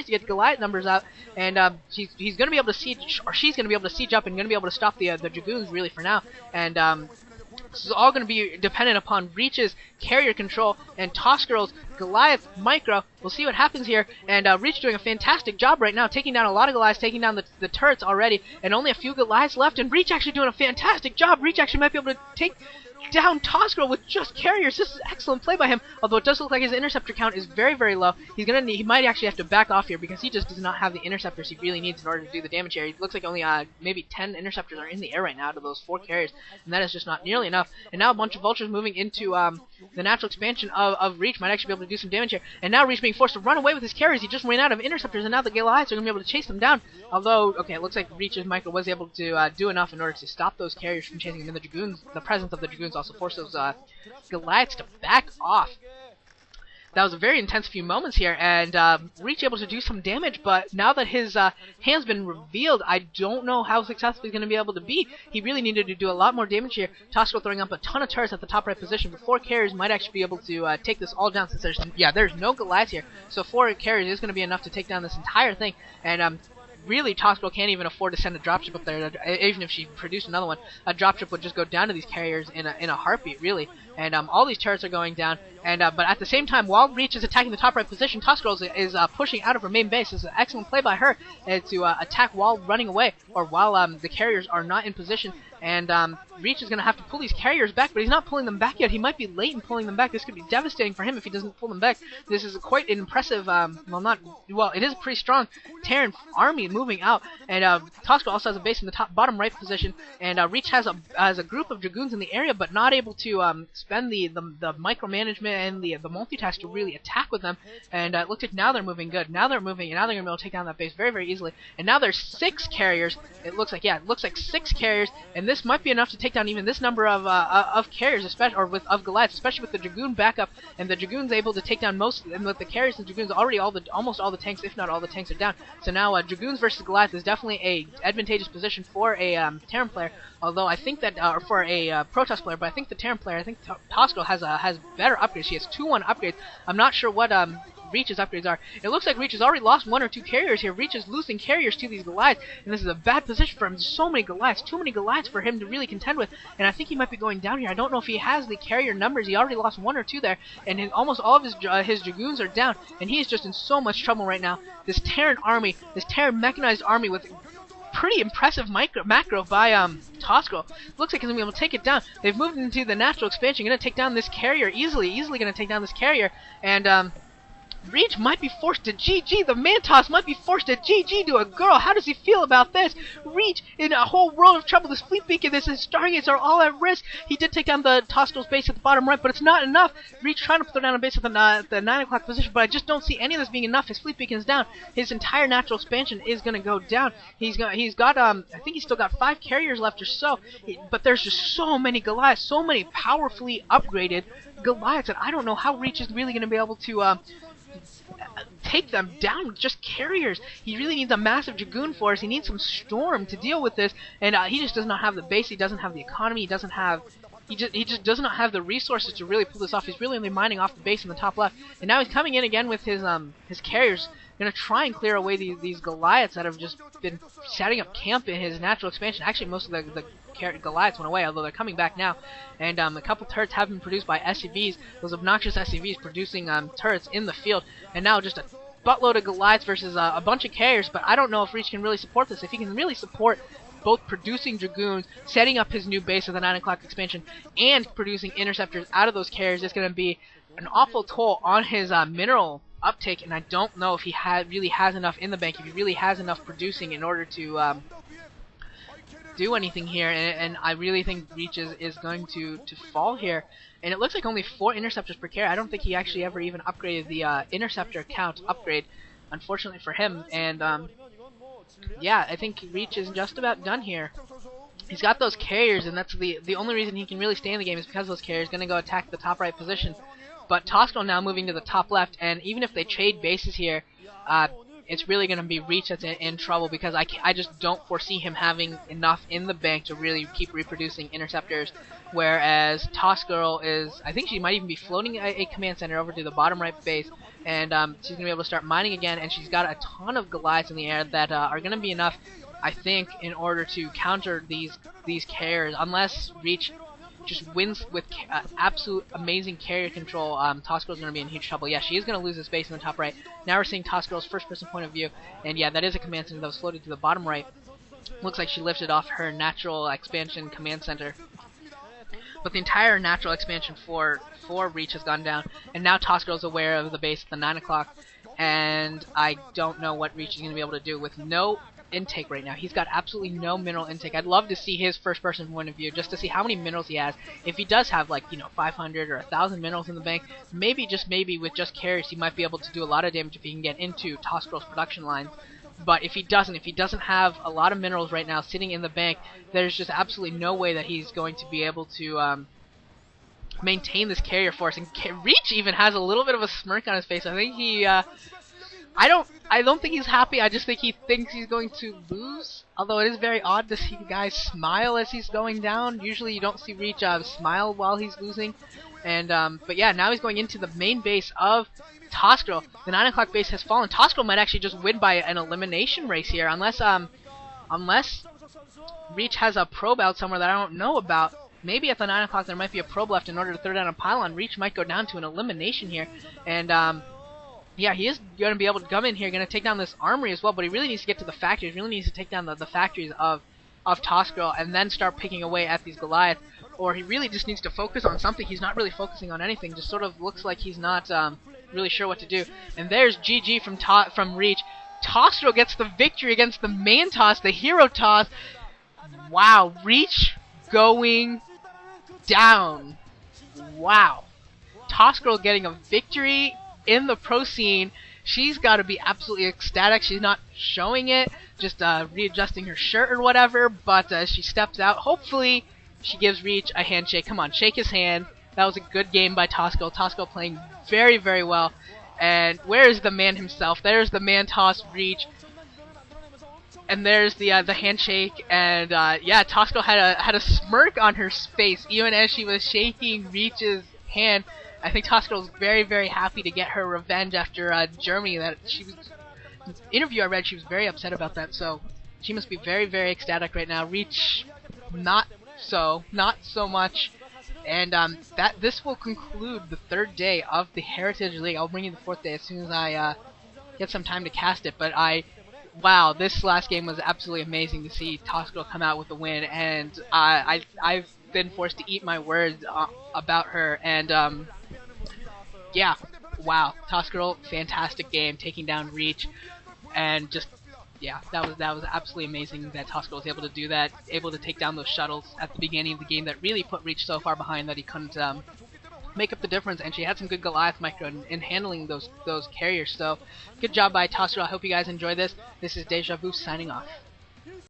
to get the Goliath numbers out, and he's going to be able to siege, or she's going to be able to siege up and going to be able to stop the Dragoons really for now. And this is all going to be dependent upon Reach's carrier control and Tossgirl's Goliath micro. We'll see what happens here. And Reach doing a fantastic job right now, taking down a lot of Goliaths, taking down the turrets already, and only a few Goliaths left. And Reach actually doing a fantastic job. Reach actually might be able to take down Tossgirl with just carriers. This is excellent play by him, although it does look like his interceptor count is very, very low. He might actually have to back off here because he just does not have the interceptors he really needs in order to do the damage here. It looks like only maybe 10 interceptors are in the air right now out of those 4 carriers, and that is just not nearly enough. And now a bunch of vultures moving into the natural expansion of Reach might actually be able to do some damage here. And now Reach being forced to run away with his carriers. He just ran out of interceptors, and now the Goliaths are going to be able to chase them down. Although, okay, it looks like Reach's micro was able to do enough in order to stop those carriers from chasing him. And the Dragoons, the presence of the Dragoons also forced those Goliaths to back off. That was a very intense few moments here, and Reach able to do some damage, but now that his hand's been revealed, I don't know how successful he's going to be able to be. He really needed to do a lot more damage here. Tossgirl throwing up a ton of turrets at the top right position, but 4 carriers might actually be able to take this all down since there's no Goliaths here. So 4 carriers is going to be enough to take down this entire thing, and really, Tossgirl can't even afford to send a dropship up there. Even if she produced another one, a dropship would just go down to these carriers in a heartbeat, really. And all these turrets are going down. And but at the same time, while Reach is attacking the top right position, Tossgirl is pushing out of her main base. This is an excellent play by her to attack while running away, or while the carriers are not in position. And Reach is going to have to pull these carriers back, but he's not pulling them back yet. He might be late in pulling them back. This could be devastating for him if he doesn't pull them back. This is quite an impressive, it is a pretty strong Terran army moving out. And Tossgirl also has a base in the bottom right position. And Reach has a group of Dragoons in the area, but not able to spend the micromanagement and the multitask to really attack with them. And it looks like now they're moving good. Now they're moving, and now they're going to be able to take down that base very, very easily. And now there's 6 carriers. It looks like 6 carriers, and this might be enough to take down even this number of carriers, of Goliaths, especially with the Dragoon backup, and the Dragoon's able to take down most, and with the carriers and Dragoons already almost all the tanks, if not all the tanks, are down. So now Dragoons versus Goliath is definitely a advantageous position for a Terran player. Although I think that, or for a Protoss player, but I think the Terran player, I think Tossgirl has better upgrades. She has 2-1 upgrades. I'm not sure what Reach's upgrades are. It looks like Reach has already lost 1 or 2 carriers here. Reach is losing carriers to these Goliaths, and this is a bad position for him. There's so many Goliaths, too many Goliaths for him to really contend with, and I think he might be going down here. I don't know if he has the carrier numbers. He already lost 1 or 2 there, and almost all of his Dragoons are down, and he is just in so much trouble right now. This Terran army, this Terran mechanized army with pretty impressive macro by Tossgirl. Looks like he's going to be able to take it down. They've moved into the natural expansion, going to take down this carrier easily going to take down this carrier, and Reach might be forced to GG. The Mantos might be forced to GG to a girl. How does he feel about this? Reach in a whole world of trouble. This fleet beacon, his Stargates are all at risk. He did take down the Tossgirl's base at the bottom right, but it's not enough. Reach trying to throw down a base at the 9 o'clock position, but I just don't see any of this being enough. His fleet beacon is down. His entire natural expansion is going to go down. He's got I think he's still got 5 carriers left or so, but there's just so many Goliaths, so many powerfully upgraded Goliaths, and I don't know how Reach is really going to be able to take them down with just carriers. He really needs a massive Dragoon force. He needs some Storm to deal with this, and he just does not have the base. He doesn't have the economy. He just does not have the resources to really pull this off. He's really only mining off the base in the top left, and now he's coming in again with his carriers. Going to try and clear away these Goliaths that have just been setting up camp in his natural expansion. Actually, most of the Goliaths went away, although they're coming back now. And a couple turrets have been produced by SCVs, those obnoxious SCVs producing turrets in the field. And now just a buttload of Goliaths versus a bunch of carriers, but I don't know if Reach can really support this. If he can really support both producing Dragoons, setting up his new base of the 9 o'clock expansion, and producing interceptors out of those carriers, it's going to be an awful toll on his mineral uptake, and I don't know if he really has enough in the bank, if he really has enough producing in order to do anything here, and I really think Reach is going to fall here. And it looks like only 4 interceptors per carrier. I don't think he actually ever even upgraded the interceptor count upgrade, unfortunately for him. And yeah, I think Reach is just about done here. He's got those carriers, and that's the only reason he can really stay in the game is because those carriers going to go attack the top right position. But Tossgirl now moving to the top left, and even if they trade bases here, it's really going to be Reach that's in trouble, because I just don't foresee him having enough in the bank to really keep reproducing interceptors, whereas Tossgirl is, I think she might even be floating a command center over to the bottom right base, and she's going to be able to start mining again, and she's got a ton of Goliaths in the air that are going to be enough, I think, in order to counter these carriers, unless Reach just wins with absolute amazing carrier control. Tossgirl's going to be in huge trouble. Yeah, she is going to lose this base in the top right. Now we're seeing Tossgirl's first-person point of view, and yeah, that is a command center that was floated to the bottom right. Looks like she lifted off her natural expansion command center. But the entire natural expansion for Reach has gone down, and now Tossgirl's aware of the base at the 9 o'clock, and I don't know what Reach is going to be able to do with no intake right now. He's got absolutely no mineral intake. I'd love to see his first-person point of view, just to see how many minerals he has. If he does have, like, 500 or 1,000 minerals in the bank, maybe, just maybe, with just carriers, he might be able to do a lot of damage if he can get into Tossgirl's production lines. But if he doesn't have a lot of minerals right now sitting in the bank, there's just absolutely no way that he's going to be able to maintain this carrier force. And Reach even has a little bit of a smirk on his face. I think he, I don't think he's happy. I just think he thinks he's going to lose. Although it is very odd to see the guy smile as he's going down. Usually you don't see Reach smile while he's losing. And but yeah, now he's going into the main base of Tossgirl. The 9 o'clock base has fallen. Tossgirl might actually just win by an elimination race here, unless Reach has a probe out somewhere that I don't know about. Maybe at the 9 o'clock there might be a probe left in order to throw down a pylon. Reach might go down to an elimination here, and yeah, he is going to be able to come in here, going to take down this armory as well, but he really needs to get to the factories. He really needs to take down the factories of Tossgirl and then start picking away at these Goliaths. Or he really just needs to focus on something. He's not really focusing on anything. Just sort of looks like he's not really sure what to do. And there's GG from Reach. Tossgirl gets the victory against the main toss, the hero toss. Wow, Reach going down. Wow. Tossgirl getting a victory in the pro scene. She's got to be absolutely ecstatic. She's not showing it, just readjusting her shirt or whatever, but as she steps out, hopefully she gives Reach a handshake. Come on, shake his hand. That was a good game by Tossgirl. Tossgirl playing very, very well. And where is the man himself? There's the man toss Reach. And there's the handshake. And yeah, Tossgirl had a smirk on her face even as she was shaking Reach's hand. I think Tossgirl was very, very happy to get her revenge after Germany. That she was, in the interview I read, she was very upset about that. So she must be very, very ecstatic right now. Reach, not so much. And this will conclude the third day of the Heritage League. I'll bring you the fourth day as soon as I get some time to cast it. But wow, this last game was absolutely amazing to see Tossgirl come out with the win. And I've been forced to eat my words about her. And yeah, wow, Tossgirl, fantastic game, taking down Reach, and just, yeah, that was absolutely amazing that Tossgirl was able to do that, able to take down those shuttles at the beginning of the game that really put Reach so far behind that he couldn't make up the difference, and she had some good Goliath micro in handling those carriers. So good job by Tossgirl. I hope you guys enjoy this. This is Deja Vu signing off.